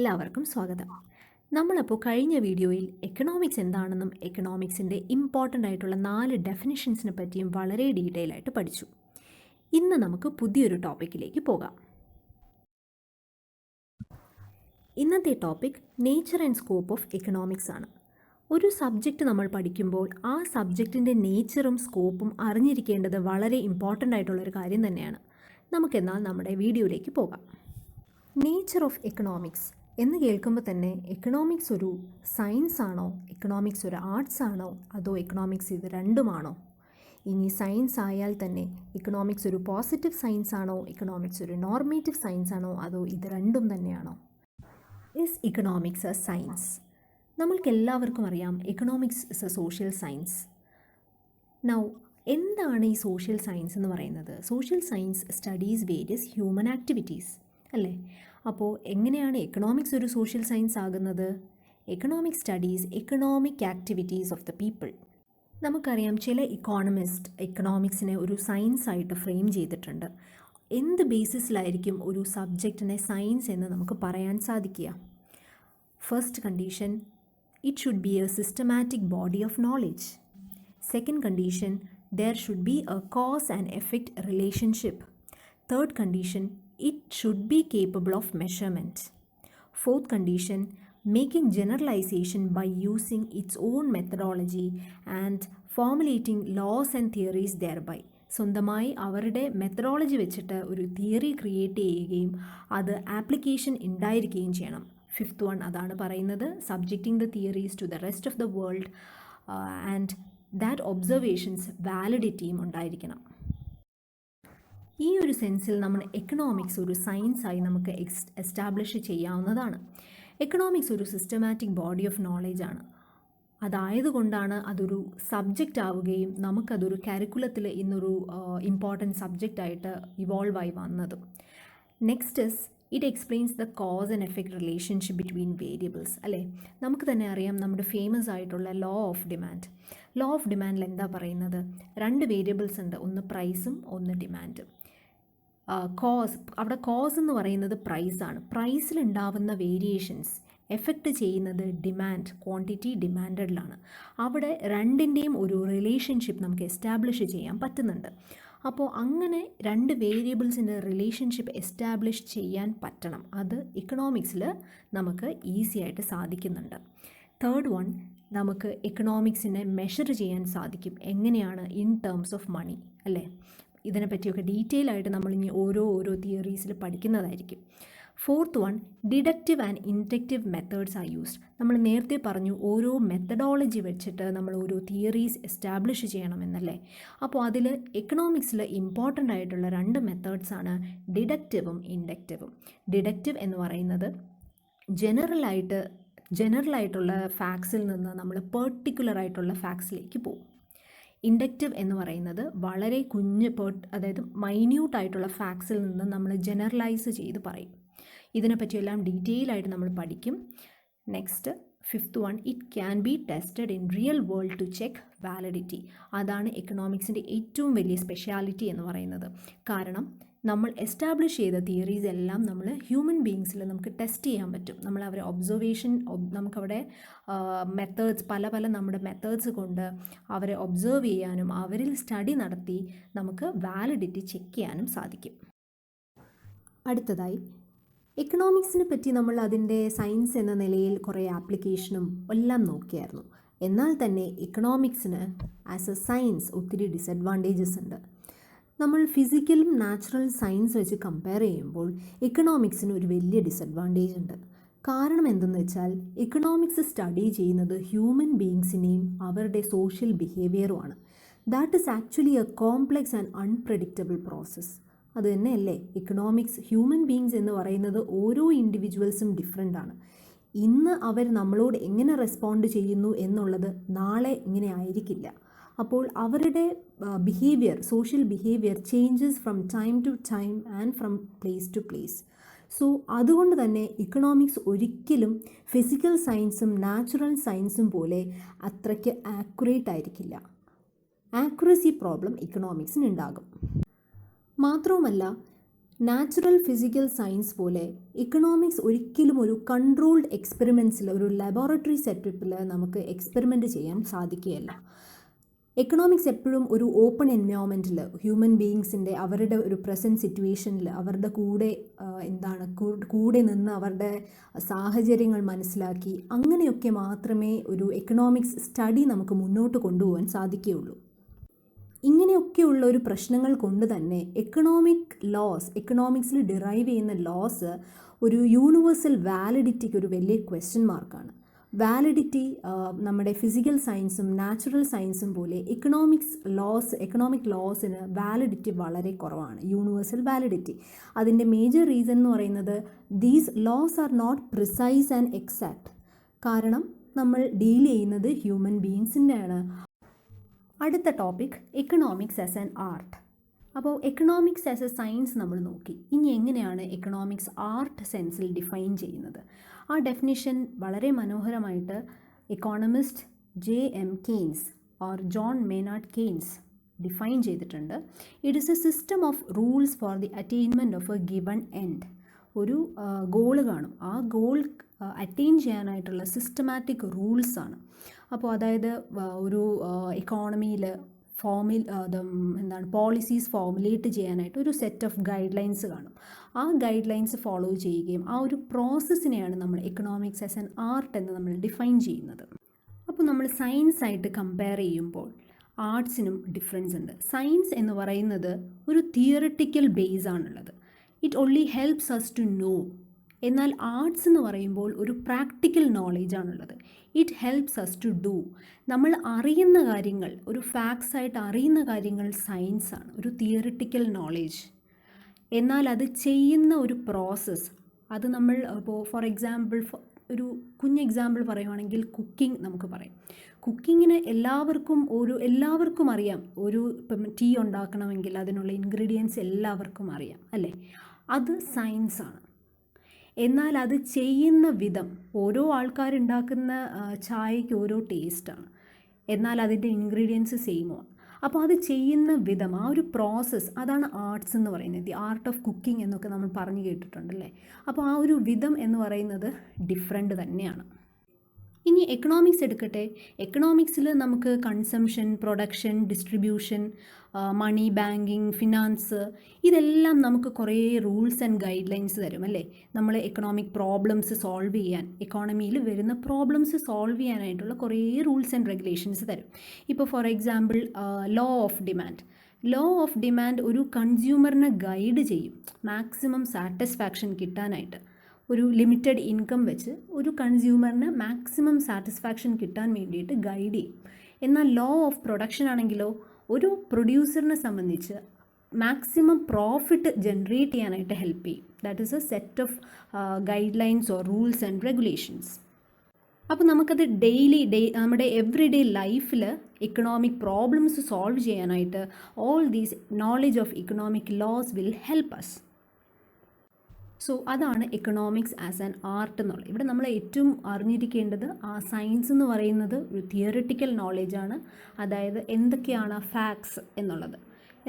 എല്ലാവർക്കും സ്വാഗതം. നമ്മളപ്പോൾ കഴിഞ്ഞ വീഡിയോയിൽ എക്കണോമിക്സ് എന്താണെന്നും എക്കണോമിക്സിൻ്റെ ഇമ്പോർട്ടൻ്റ് ആയിട്ടുള്ള 4 ഡെഫിനിഷൻസിനെ പറ്റിയും വളരെ ഡീറ്റെയിൽ ആയിട്ട് പഠിച്ചു. ഇന്ന് നമുക്ക് പുതിയൊരു ടോപ്പിക്കിലേക്ക് പോകാം. ഇന്നത്തെ topic nature and scope of economics ആണ്. ഒരു സബ്ജക്റ്റ് നമ്മൾ പഠിക്കുമ്പോൾ ആ സബ്ജക്റ്റിൻ്റെ നേച്ചറും സ്കോപ്പും അറിഞ്ഞിരിക്കേണ്ടത് വളരെ ഇമ്പോർട്ടൻ്റ് ആയിട്ടുള്ളൊരു കാര്യം തന്നെയാണ്. നമുക്കെന്നാൽ നമ്മുടെ വീഡിയോയിലേക്ക് പോകാം. നേച്ചർ ഓഫ് എക്കണോമിക്സ് എന്ന് കേൾക്കുമ്പോൾ തന്നെ എക്കണോമിക്സ് ഒരു സയൻസ് ആണോ, എക്കണോമിക്സ് ഒരു ആർട്സ് ആണോ, അതോ എക്കണോമിക്സ് ഇത് രണ്ടുമാണോ? ഇനി സയൻസ് ആയാൽ തന്നെ എക്കണോമിക്സ് ഒരു പോസിറ്റീവ് സയൻസ് ആണോ, എക്കണോമിക്സ് ഒരു നോർമേറ്റീവ് സയൻസ് ആണോ, അതോ ഇത് രണ്ടും തന്നെയാണോ? Is economics A science? നമ്മൾക്ക് എല്ലാവർക്കും അറിയാം economics is A social science. Now എന്താണ് ഈ സോഷ്യൽ സയൻസ് എന്ന് പറയുന്നത്? Social science studies various human activities അല്ലേ? അപ്പോൾ എങ്ങനെയാണ് എക്കണോമിക്സ് ഒരു സോഷ്യൽ സയൻസ് ആകുന്നത്? Economics studies economic activities of the people. നമുക്കറിയാം ചില ഇക്കോണമിസ്റ്റ് എക്കണോമിക്സിനെ ഒരു സയൻസ് ആയിട്ട് ഫ്രെയിം ചെയ്തിട്ടുണ്ട്. എന്ത് ബേസിസിലായിരിക്കും ഒരു സബ്ജക്റ്റിനെ സയൻസ് എന്ന് നമുക്ക് പറയാൻ സാധിക്കുക? First condition, it should be A systematic body of knowledge. Second condition, there should be a cause and effect relationship. Third condition, it should be capable of measurement. Fourth condition, making generalization by using its own methodology and formulating laws and theories thereby. സ്വന്തമായി അവരുടെ methodology വെച്ചിട്ട് ഒരു theory create ചെയ്യുകയും അത് application ഉണ്ടായിരിക്കുകയും ചെയ്യണം. Fifth one അതാണ് പറയുന്നത്, subjecting the theories to the rest of the world and that observations വാലിഡിറ്റിയും ഉണ്ടായിരിക്കണം. ഈ ഒരു സെൻസിൽ നമ്മൾ എക്കണോമിക്സ് ഒരു സയൻസായി നമുക്ക് എസ്റ്റാബ്ലിഷ് ചെയ്യാവുന്നതാണ്. എക്കണോമിക്സ് ഒരു സിസ്റ്റമാറ്റിക് ബോഡി ഓഫ് നോളജ് ആണ്. അതായതുകൊണ്ടാണ് അതൊരു സബ്ജക്റ്റ് ആവുകയും നമുക്കതൊരു കരിക്കുലത്തിൽ ഇന്നൊരു ഇമ്പോർട്ടൻറ്റ് സബ്ജക്റ്റായിട്ട് ഇവോൾവ് ആയി വന്നതും. Next is it explains the cause and effect relationship between variables അല്ലേ? നമുക്ക് തന്നെ അറിയാം നമ്മുടെ ഫേമസ് ആയിട്ടുള്ള law of demand. Law of ഡിമാൻഡിൽ എന്താ പറയുന്നത്? 2 വേരിയബിൾസ് ഉണ്ട്, ഒന്ന് പ്രൈസും ഒന്ന് ഡിമാൻഡും. കോസ്, അവിടെ കോസ് എന്ന് പറയുന്നത് പ്രൈസാണ്. പ്രൈസിലുണ്ടാവുന്ന വേരിയേഷൻസ് എഫക്റ്റ് ചെയ്യുന്നത് ഡിമാൻഡ്, ക്വാണ്ടിറ്റി ഡിമാൻഡഡിലാണ്. അവിടെ രണ്ടിൻ്റെയും ഒരു റിലേഷൻഷിപ്പ് നമുക്ക് എസ്റ്റാബ്ലിഷ് ചെയ്യാൻ പറ്റുന്നുണ്ട്. അപ്പോൾ അങ്ങനെ 2 വേരിയബിൾസിൻ്റെ റിലേഷൻഷിപ്പ് എസ്റ്റാബ്ലിഷ് ചെയ്യാൻ പറ്റണം. അത് ഇക്കണോമിക്സിൽ നമുക്ക് ഈസി ആയിട്ട് സാധിക്കുന്നുണ്ട്. തേർഡ് വൺ, നമുക്ക് എക്കണോമിക്സിനെ മെഷർ ചെയ്യാൻ സാധിക്കും. എങ്ങനെയാണ്? ഇൻ ടേംസ് ഓഫ് മണി അല്ലേ? ഇതിനെപ്പറ്റിയൊക്കെ ഡീറ്റെയിൽ ആയിട്ട് നമ്മളിനി ഓരോ തിയറീസിൽ പഠിക്കുന്നതായിരിക്കും. Fourth one, deductive and inductive methods are used. നമ്മൾ നേരത്തെ പറഞ്ഞു ഓരോ മെത്തഡോളജി വെച്ചിട്ട് നമ്മൾ ഓരോ തിയറീസ് എസ്റ്റാബ്ലിഷ് ചെയ്യണമെന്നല്ലേ? അപ്പോൾ അതിൽ എക്കണോമിക്സിൽ ഇമ്പോർട്ടൻ്റ് ആയിട്ടുള്ള 2 മെത്തേഡ്സാണ് ഡിഡക്റ്റീവും ഇൻഡക്റ്റീവും. ഡിഡക്റ്റീവ് എന്ന് പറയുന്നത് ജനറൽ ആയിട്ടുള്ള ഫാക്ട്സിൽ നിന്ന് നമ്മൾ പെർട്ടിക്കുലർ ആയിട്ടുള്ള ഫാക്ട്സിലേക്ക് പോകും. ഇൻഡക്റ്റീവ് എന്ന് പറയുന്നത് വളരെ അതായത് മൈന്യൂട്ട് ആയിട്ടുള്ള ഫാക്ട്സിൽ നിന്ന് നമ്മൾ ജനറലൈസ് ചെയ്ത് പറയും. ഇതിനെപ്പറ്റിയെല്ലാം ഡീറ്റെയിൽ ആയിട്ട് നമ്മൾ പഠിക്കും. Next fifth one, it can be tested in real world to check validity. അതാണ് എക്കണോമിക്സിൻ്റെ ഏറ്റവും വലിയ സ്പെഷ്യാലിറ്റി എന്ന് പറയുന്നത്. കാരണം നമ്മൾ എസ്റ്റാബ്ലിഷ് ചെയ്ത തിയറീസ് എല്ലാം നമ്മൾ ഹ്യൂമൻ ബീയിങ്സിൽ നമുക്ക് ടെസ്റ്റ് ചെയ്യാൻ പറ്റും. നമ്മൾ അവരെ നമുക്കവിടെ മെത്തേഡ്സ് പല നമ്മുടെ മെത്തേഡ്സ് കൊണ്ട് അവരെ ഒബ്സർവ് ചെയ്യാനും അവരിൽ സ്റ്റഡി നടത്തി നമുക്ക് വാലിഡിറ്റി ചെക്ക് ചെയ്യാനും സാധിക്കും. അടുത്തതായി എക്കണോമിക്സിനെ പറ്റി നമ്മൾ അതിൻ്റെ സയൻസ് എന്ന നിലയിൽ കുറേ ആപ്ലിക്കേഷനും എല്ലാം നോക്കിയായിരുന്നു. എന്നാൽ തന്നെ എക്കണോമിക്സിന് ആസ് എ സയൻസ് ഒത്തിരി ഡിസഡ്വാൻറ്റേജസ് ഉണ്ട്. നമ്മൾ ഫിസിക്കലും നാച്ചുറൽ സയൻസ് വെച്ച് കമ്പയർ ചെയ്യുമ്പോൾ എക്കണോമിക്സിന് ഒരു വലിയ ഡിസഡ്വാൻറ്റേജ് ഉണ്ട്. കാരണം എന്തെന്ന് വെച്ചാൽ എക്കണോമിക്സ് സ്റ്റഡി ചെയ്യുന്നത് ഹ്യൂമൻ ബീയിങ്സിനെയും അവരുടെ സോഷ്യൽ ബിഹേവിയറുമാണ്. That is actually a complex and unpredictable process. അത് തന്നെയല്ലേ എക്കണോമിക്സ്? ഹ്യൂമൻ ബീയിങ്സ് എന്ന് പറയുന്നത് ഓരോ ഇൻഡിവിജ്വൽസും ഡിഫറെൻ്റ് ആണ്. ഇന്ന് അവർ നമ്മളോട് എങ്ങനെ റെസ്പോണ്ട് ചെയ്യുന്നു എന്നുള്ളത് നാളെ ഇങ്ങനെ ആയിരിക്കില്ല. അപ്പോൾ അവരുടെ social behaviour changes from time to time and from place to place. So അതുകൊണ്ട് തന്നെ ഇക്കണോമിക്സ് ഒരിക്കലും ഫിസിക്കൽ സയൻസും നാച്ചുറൽ സയൻസും പോലെ അത്രയ്ക്ക് ആക്യുറേറ്റ് ആയിരിക്കില്ല. ആക്യുറസി പ്രോബ്ലം ഇക്കണോമിക്സിന് ഉണ്ടാകും. മാത്രവുമല്ല നാച്ചുറൽ ഫിസിക്കൽ സയൻസ് പോലെ ഇക്കണോമിക്സ് ഒരിക്കലും ഒരു കൺട്രോൾഡ് എക്സ്പെരിമെൻറ്റ്സിൽ, ഒരു ലബോറട്ടറി സെറ്റപ്പിൽ നമുക്ക് എക്സ്പെരിമെൻ്റ് ചെയ്യാൻ സാധിക്കുകയില്ല. എക്കണോമിക്സ് എപ്പോഴും ഒരു ഓപ്പൺ എൻവയോൺമെൻറ്റിൽ ഹ്യൂമൻ ബീയിങ്സിൻ്റെ അവരുടെ ഒരു പ്രസൻറ്റ് സിറ്റുവേഷനിൽ അവരുടെ കൂടെ നിന്ന് അവരുടെ സാഹചര്യങ്ങൾ മനസ്സിലാക്കി അങ്ങനെയൊക്കെ മാത്രമേ ഒരു എക്കണോമിക്സ് സ്റ്റഡി നമുക്ക് മുന്നോട്ട് കൊണ്ടുപോകാൻ സാധിക്കുകയുള്ളൂ. ഇങ്ങനെയൊക്കെയുള്ള ഒരു പ്രശ്നങ്ങൾ കൊണ്ട് തന്നെ എക്കണോമിക്സിൽ ഡിറൈവ് ചെയ്യുന്ന ലോസ് ഒരു യൂണിവേഴ്സൽ വാലിഡിറ്റിക്ക് ഒരു വലിയ ക്വസ്റ്റ്യൻ മാർക്കാണ്. വാലിഡിറ്റി നമ്മുടെ ഫിസിക്കൽ സയൻസും നാച്ചുറൽ സയൻസും പോലെ എക്കണോമിക് ലോസിന് വാലിഡിറ്റി വളരെ കുറവാണ്, യൂണിവേഴ്സൽ വാലിഡിറ്റി. അതിൻ്റെ മേജർ റീസൺ എന്ന് പറയുന്നത് these laws are not precise and exact. കാരണം നമ്മൾ ഡീൽ ചെയ്യുന്നത് ഹ്യൂമൻ ബീയിങ്സിൻ്റെയാണ്. അടുത്ത topic economics as an art. അപ്പോൾ എക്കണോമിക്സ് ആസ് എ സയൻസ് നമ്മൾ നോക്കി. ഇനി എങ്ങനെയാണ് എക്കണോമിക്സ് ആർട്ട് സെൻസിൽ ഡിഫൈൻ ചെയ്യുന്നത്? ആ ഡെഫിനിഷൻ വളരെ മനോഹരമായിട്ട് economist JM Keynes or John Maynard Keynes define ചെയ്തിട്ടുണ്ട്. It is a system of rules for the attainment of a given end. ഒരു ഗോള് കാണും, ആ ഗോൾ അറ്റൈൻ ചെയ്യാനായിട്ടുള്ള സിസ്റ്റമാറ്റിക് റൂൾസാണ്. അപ്പോൾ അതായത് ഒരു എക്കോണമിയിൽ പോളിസീസ് ഫോർമുലേറ്റ് ചെയ്യാനായിട്ട് ഒരു സെറ്റ് ഓഫ് ഗൈഡ് ലൈൻസ് കാണും. ആ ഗൈഡ് ലൈൻസ് ഫോളോ ചെയ്യുകയും ആ ഒരു പ്രോസസ്സിനെയാണ് നമ്മൾ എക്കണോമിക്സ് ആസ് ആൻ ആർട്ട് എന്ന് നമ്മൾ ഡിഫൈൻ ചെയ്യുന്നത്. അപ്പോൾ നമ്മൾ സയൻസ് ആയിട്ട് കമ്പയർ ചെയ്യുമ്പോൾ ആർട്സിനും ഡിഫറൻസ് ഉണ്ട്. സയൻസ് എന്ന് പറയുന്നത് ഒരു തിയറിറ്റിക്കൽ ബേസ് ആണുള്ളത്. It only helps us to know. എന്നാൽ ആർട്സ് എന്ന് പറയുമ്പോൾ ഒരു പ്രാക്ടിക്കൽ നോളേജ് ആണുള്ളത്. It helps us to do. നമ്മൾ അറിയുന്ന കാര്യങ്ങൾ, ഒരു ഫാക്ട്സ് ആയിട്ട് അറിയുന്ന കാര്യങ്ങൾ സയൻസാണ്, ഒരു തിയറിറ്റിക്കൽ നോളേജ്. എന്നാൽ അത് ചെയ്യുന്ന ഒരു പ്രോസസ്സ്, അത് നമ്മൾ ഇപ്പോൾ ഫോർ എക്സാമ്പിൾ ഒരു കുഞ്ഞ് എക്സാമ്പിൾ പറയുവാണെങ്കിൽ കുക്കിംഗ് നമുക്ക് പറയാം. കുക്കിങ്ങിന് എല്ലാവർക്കും അറിയാം. ഇപ്പം ടീ ഉണ്ടാക്കണമെങ്കിൽ അതിനുള്ള ഇൻഗ്രീഡിയൻസ് എല്ലാവർക്കും അറിയാം, അല്ലേ? അത് സയൻസാണ്. എന്നാൽ അത് ചെയ്യുന്ന വിധം, ഓരോ ആൾക്കാരുണ്ടാക്കുന്ന ചായയ്ക്ക് ഓരോ ടേസ്റ്റാണ്, എന്നാൽ അതിൻ്റെ ഇൻഗ്രീഡിയൻസ് സെയിമാണ്. അപ്പോൾ അത് ചെയ്യുന്ന വിധം, ആ ഒരു പ്രോസസ്സ്, അതാണ് ആർട്സ് എന്ന് പറയുന്നത്. ദി ആർട്ട് ഓഫ് കുക്കിംഗ് എന്നൊക്കെ നമ്മൾ പറഞ്ഞു കേട്ടിട്ടുണ്ടല്ലേ. അപ്പോൾ ആ ഒരു വിധം എന്ന് പറയുന്നത് ഡിഫറെൻ്റ് തന്നെയാണ്. ഇനി എക്കണോമിക്സ് എടുക്കട്ടെ. എക്കണോമിക്സിൽ നമുക്ക് കൺസംഷൻ, പ്രൊഡക്ഷൻ, ഡിസ്ട്രിബ്യൂഷൻ, മണി, ബാങ്കിങ്, ഫിനാൻസ്, ഇതെല്ലാം നമുക്ക് കുറേ റൂൾസ് ആൻഡ് ഗൈഡ് ലൈൻസ് തരും, അല്ലേ? നമ്മൾ എക്കണോമിക് പ്രോബ്ലംസ് സോൾവ് ചെയ്യാൻ, എക്കോണമിയിൽ വരുന്ന പ്രോബ്ലംസ് സോൾവ് ചെയ്യാനായിട്ടുള്ള കുറേ റൂൾസ് ആൻഡ് റെഗുലേഷൻസ് തരും. ഇപ്പോൾ for example law of demand ഒരു കൺസ്യൂമറിനെ ഗൈഡ് ചെയ്യും മാക്സിമം സാറ്റിസ്ഫാക്ഷൻ കിട്ടാനായിട്ട്. ഒരു ലിമിറ്റഡ് ഇൻകം വെച്ച് ഒരു കൺസ്യൂമറിന് മാക്സിമം സാറ്റിസ്ഫാക്ഷൻ കിട്ടാൻ വേണ്ടിയിട്ട് ഗൈഡ് ചെയ്യും. എന്നാൽ ലോ ഓഫ് പ്രൊഡക്ഷൻ ആണെങ്കിലോ ഒരു പ്രൊഡ്യൂസറിനെ സംബന്ധിച്ച് മാക്സിമം പ്രോഫിറ്റ് ജനറേറ്റ് ചെയ്യാനായിട്ട് ഹെൽപ്പ് ചെയ്യും. That is a set of guidelines or rules and regulations. അപ്പോൾ നമുക്കത് നമ്മുടെ എവറി ഡേ ലൈഫിൽ എക്കണോമിക് പ്രോബ്ലംസ് സോൾവ് ചെയ്യാനായിട്ട് all these knowledge of economic laws will help us. So അതാണ് എക്കണോമിക്സ് ആസ് ആൻ ആർട്ട് എന്നുള്ളത്. ഇവിടെ നമ്മൾ ഏറ്റവും അറിഞ്ഞിരിക്കേണ്ടത് ആ സയൻസ് എന്ന് പറയുന്നത് ഒരു തിയറിറ്റിക്കൽ നോളേജാണ്, അതായത് എന്തൊക്കെയാണ് ഫാക്ട്സ് എന്നുള്ളത്.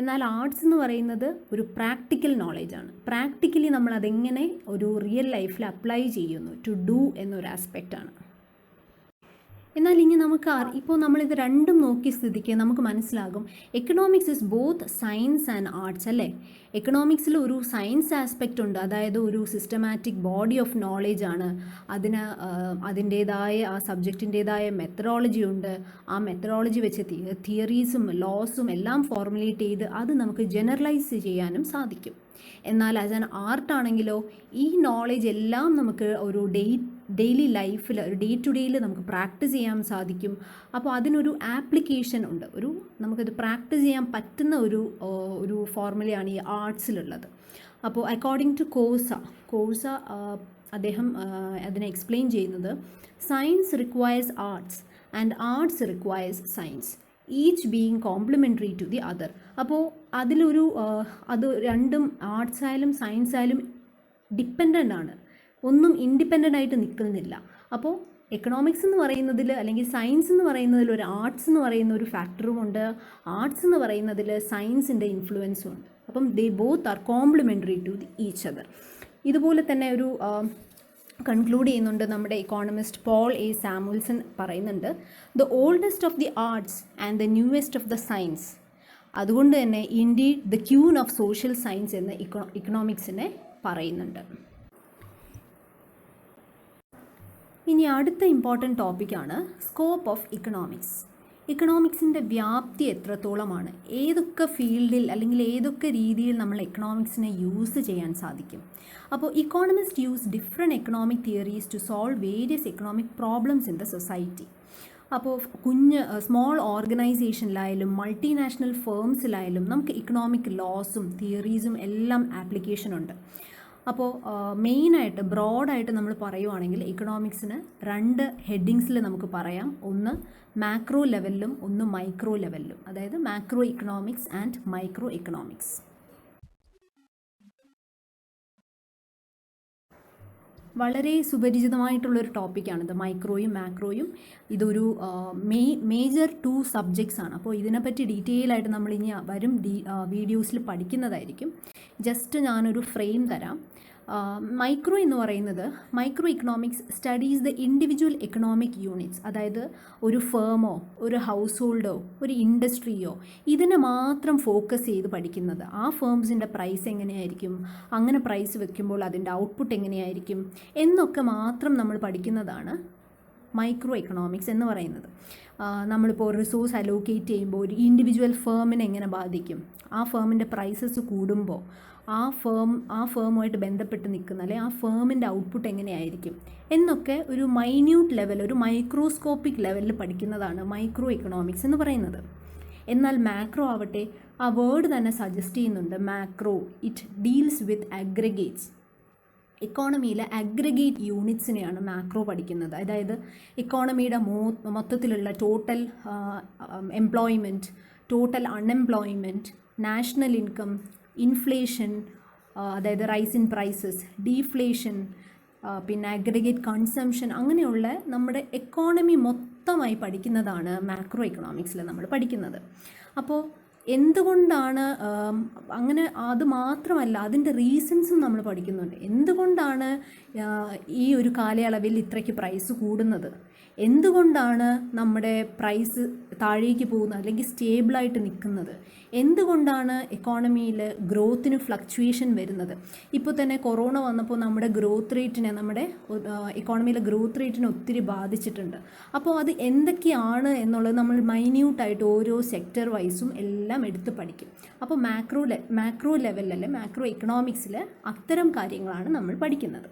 എന്നാൽ ആർട്സ് എന്ന് പറയുന്നത് ഒരു പ്രാക്ടിക്കൽ നോളേജാണ്. പ്രാക്ടിക്കലി നമ്മൾ അതെങ്ങനെ ഒരു റിയൽ ലൈഫിൽ അപ്ലൈ ചെയ്യുന്നു, ടു ഡു എന്നൊരു ആസ്പെക്റ്റാണ്. എന്നാൽ ഇനി ഇപ്പോൾ നമ്മളിത് രണ്ടും നോക്കിയ സ്ഥിതിക്ക് നമുക്ക് മനസ്സിലാകും economics is both science and arts, അല്ലേ? എക്കണോമിക്സിൽ ഒരു സയൻസ് ആസ്പെക്റ്റ് ഉണ്ട്, അതായത് ഒരു സിസ്റ്റമാറ്റിക് ബോഡി ഓഫ് നോളേജ് ആണ്. അതിൻ്റേതായ ആ സബ്ജക്റ്റിൻ്റേതായ മെത്തഡോളജി ഉണ്ട്. ആ മെത്തഡോളജി വെച്ച് തിയറീസും ലോസും എല്ലാം ഫോർമുലേറ്റ് ചെയ്ത് അത് നമുക്ക് ജനറലൈസ് ചെയ്യാനും സാധിക്കും. എന്നാൽ ആസ് ആൻ ആർട്ടാണെങ്കിലോ ഈ നോളേജ് എല്ലാം നമുക്ക് ഒരു ഡെയിലി ലൈഫിൽ, ഒരു ഡേ ടു ഡേയിൽ നമുക്ക് പ്രാക്ടീസ് ചെയ്യാൻ സാധിക്കും. അപ്പോൾ അതിനൊരു ആപ്ലിക്കേഷൻ ഉണ്ട്, നമുക്കത് പ്രാക്ടീസ് ചെയ്യാൻ പറ്റുന്ന ഒരു ഫോർമുലയാണ് ഈ ആർട്സിലുള്ളത്. അപ്പോൾ അക്കോർഡിംഗ് ടു കോഴ്സ അദ്ദേഹം അതിനെ എക്സ്പ്ലെയിൻ ചെയ്യുന്നത് science requires arts and arts requires science, each being complementary to the other. അപ്പോൾ അത് രണ്ടും ആർട്സ് ആയാലും സയൻസ് ആയാലും ഡിപ്പെൻഡൻ്റ് ആണ്, ഒന്നും ഇൻഡിപെൻഡൻ്റ് ആയിട്ട് നിൽക്കുന്നില്ല. അപ്പോൾ എക്കണോമിക്സ് എന്ന് പറയുന്നതിൽ അല്ലെങ്കിൽ സയൻസ് എന്ന് പറയുന്നതിൽ ഒരു ആർട്സ് എന്ന് പറയുന്ന ഒരു ഫാക്ടറുമുണ്ട്, ആർട്സ് എന്ന് പറയുന്നതിൽ സയൻസിൻ്റെ ഇൻഫ്ലുവൻസും ഉണ്ട്. അപ്പം they both are complementary to each other. ഇതുപോലെ തന്നെ ഒരു കൺക്ലൂഡ് ചെയ്യുന്നുണ്ട് നമ്മുടെ ഇക്കോണമിസ്റ്റ് പോൾ എ സാമുവൽസൺ പറയുന്നുണ്ട്, the oldest of the arts and the newest of the science. അതുകൊണ്ട് തന്നെ indeed the queen of social science എന്ന് ഇക്കണോമിക്സിനെ പറയുന്നുണ്ട്. ഇനി അടുത്ത ഇമ്പോർട്ടൻ്റ് ടോപ്പിക്കാണ് സ്കോപ്പ് ഓഫ് ഇക്കണോമിക്സ്. ഇക്കണോമിക്സിൻ്റെ വ്യാപ്തി എത്രത്തോളമാണ്, ഏതൊക്കെ ഫീൽഡിൽ അല്ലെങ്കിൽ ഏതൊക്കെ രീതിയിൽ നമ്മൾ എക്കണോമിക്സിനെ യൂസ് ചെയ്യാൻ സാധിക്കും. അപ്പോൾ economist use different economic theories to solve various economic problems in the society. അപ്പോൾ സ്മോൾ ഓർഗനൈസേഷനിലായാലും മൾട്ടിനാഷണൽ ഫേംസിലായാലും നമുക്ക് ഇക്കണോമിക് ലോസും തിയറീസും എല്ലാം ആപ്ലിക്കേഷൻ ഉണ്ട്. അപ്പോൾ മെയിനായിട്ട് ബ്രോഡായിട്ട് നമ്മൾ പറയുവാണെങ്കിൽ ഇക്കണോമിക്സിന് 2 ഹെഡിങ്സിൽ നമുക്ക് പറയാം. ഒന്ന് മാക്രോ ലെവലിലും ഒന്ന് മൈക്രോ ലെവലിലും, അതായത് macro economics and micro economics. വളരെ സുപരിചിതമായിട്ടുള്ളൊരു ടോപ്പിക്കാണിത്, മൈക്രോയും മാക്രോയും. ഇതൊരു മേജർ 2 സബ്ജക്ട്സ് ആണ്. അപ്പോൾ ഇതിനെപ്പറ്റി ഡീറ്റെയിൽ ആയിട്ട് നമ്മൾ ഇനി വരും വീഡിയോസിൽ പഠിക്കുന്നതായിരിക്കും. ജസ്റ്റ് ഞാനൊരു ഫ്രെയിം തരാം. മൈക്രോ എന്ന് പറയുന്നത്, micro economics studies the individual economic units. അതായത് ഒരു ഫേമോ ഒരു ഹൗസ് ഹോൾഡോ ഒരു ഇൻഡസ്ട്രിയോ ഇതിനെ മാത്രം ഫോക്കസ് ചെയ്ത് പഠിക്കുന്നത്. ആ ഫേംസിൻ്റെ പ്രൈസ് എങ്ങനെയായിരിക്കും, അങ്ങനെ പ്രൈസ് വെക്കുമ്പോൾ അതിൻ്റെ ഔട്ട്പുട്ട് എങ്ങനെയായിരിക്കും എന്നൊക്കെ മാത്രം നമ്മൾ പഠിക്കുന്നതാണ് മൈക്രോ എക്കണോമിക്സ് എന്ന് പറയുന്നത്. നമ്മളിപ്പോൾ റിസോഴ്സ് അലോക്കേറ്റ് ചെയ്യുമ്പോൾ ഒരു ഇൻഡിവിജ്വൽ ഫേമിനെ എങ്ങനെ ബാധിക്കും, ആ ഫേമിൻ്റെ പ്രൈസസ് കൂടുമ്പോൾ ആ ഫേമുമായിട്ട് ബന്ധപ്പെട്ട് നിൽക്കുന്ന അല്ലെങ്കിൽ ആ ഫേമിൻ്റെ ഔട്ട്പുട്ട് എങ്ങനെയായിരിക്കും എന്നൊക്കെ ഒരു മൈന്യൂട്ട് ലെവൽ, ഒരു മൈക്രോസ്കോപ്പിക് ലെവലിൽ പഠിക്കുന്നതാണ് മൈക്രോ ഇക്കണോമിക്സ് എന്ന് പറയുന്നത്. എന്നാൽ മാക്രോ ആവട്ടെ, ആ വേർഡ് തന്നെ സജസ്റ്റ് ചെയ്യുന്നുണ്ട്. Macro it deals with aggregates. ഇക്കോണമിയിലെ അഗ്രിഗേറ്റ് യൂണിറ്റ്സിനെയാണ് മാക്രോ പഠിക്കുന്നത്. അതായത് ഇക്കോണമിയുടെ മൊത്തത്തിലുള്ള total employment, total unemployment, national income, inflation, അതായത് റൈസ് ഇൻ പ്രൈസസ്, ഡീഫ്ലേഷൻ, പിന്നെ അഗ്രിഗേറ്റ് കൺസംഷൻ, അങ്ങനെയുള്ള നമ്മുടെ എക്കോണമി മൊത്തമായി പഠിക്കുന്നതാണ് മാക്രോ ഇക്കണോമിക്സിൽ നമ്മൾ പഠിക്കുന്നത്. അപ്പോൾ എന്തുകൊണ്ടാണ് അങ്ങനെ, അത് മാത്രമല്ല അതിൻ്റെ റീസൺസും നമ്മൾ പഠിക്കുന്നുണ്ട്. എന്തുകൊണ്ടാണ് ഈ ഒരു കാലയളവിൽ ഇത്രയ്ക്ക് പ്രൈസ് കൂടുന്നത്, എന്തുകൊണ്ടാണ് നമ്മുടെ പ്രൈസ് താഴേക്ക് പോകുന്നത് അല്ലെങ്കിൽ സ്റ്റേബിളായിട്ട് നിൽക്കുന്നത്, എന്തുകൊണ്ടാണ് എക്കോണമിയിൽ ഗ്രോത്തിന് ഫ്ലക്ച്വേഷൻ വരുന്നത്. ഇപ്പോൾ തന്നെ കൊറോണ വന്നപ്പോൾ നമ്മുടെ ഗ്രോത്ത് റേറ്റിനെ, നമ്മുടെ എക്കോണമിയിലെ ഗ്രോത്ത് റേറ്റിനെ ഒത്തിരി ബാധിച്ചിട്ടുണ്ട്. അപ്പോൾ അത് എന്തൊക്കെയാണ് എന്നുള്ളത് നമ്മൾ മൈന്യൂട്ടായിട്ട് ഓരോ സെക്ടർ വൈസും എല്ലാം എടുത്ത് പഠിക്കും. അപ്പോൾ മാക്രോ ലെവലിൽ, മാക്രോ എക്കണോമിക്സിൽ അത്തരം കാര്യങ്ങളാണ് നമ്മൾ പഠിക്കുന്നത്.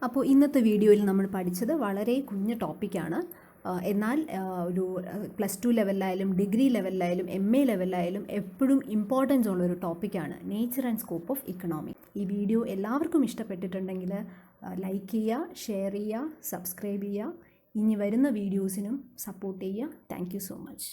അപ്പോൾ ഇന്നത്തെ വീഡിയോയിൽ നമ്മൾ പഠിച്ചത് വളരെ കുഞ്ഞു ടോപ്പിക്കാണ്. എന്നാൽ ഒരു +2 ലെവലിലായാലും ഡിഗ്രി ലെവലിലായാലും MA ലെവലിലായാലും എപ്പോഴും ഇമ്പോർട്ടൻസ് ഉള്ളൊരു ടോപ്പിക്കാണ് nature and scope of economics. ഈ വീഡിയോ എല്ലാവർക്കും ഇഷ്ടപ്പെട്ടിട്ടുണ്ടെങ്കിൽ ലൈക്ക് ചെയ്യുക, ഷെയർ ചെയ്യുക, സബ്സ്ക്രൈബ് ചെയ്യുക. ഇനി വരുന്ന വീഡിയോസിനും സപ്പോർട്ട് ചെയ്യുക. Thank you so much.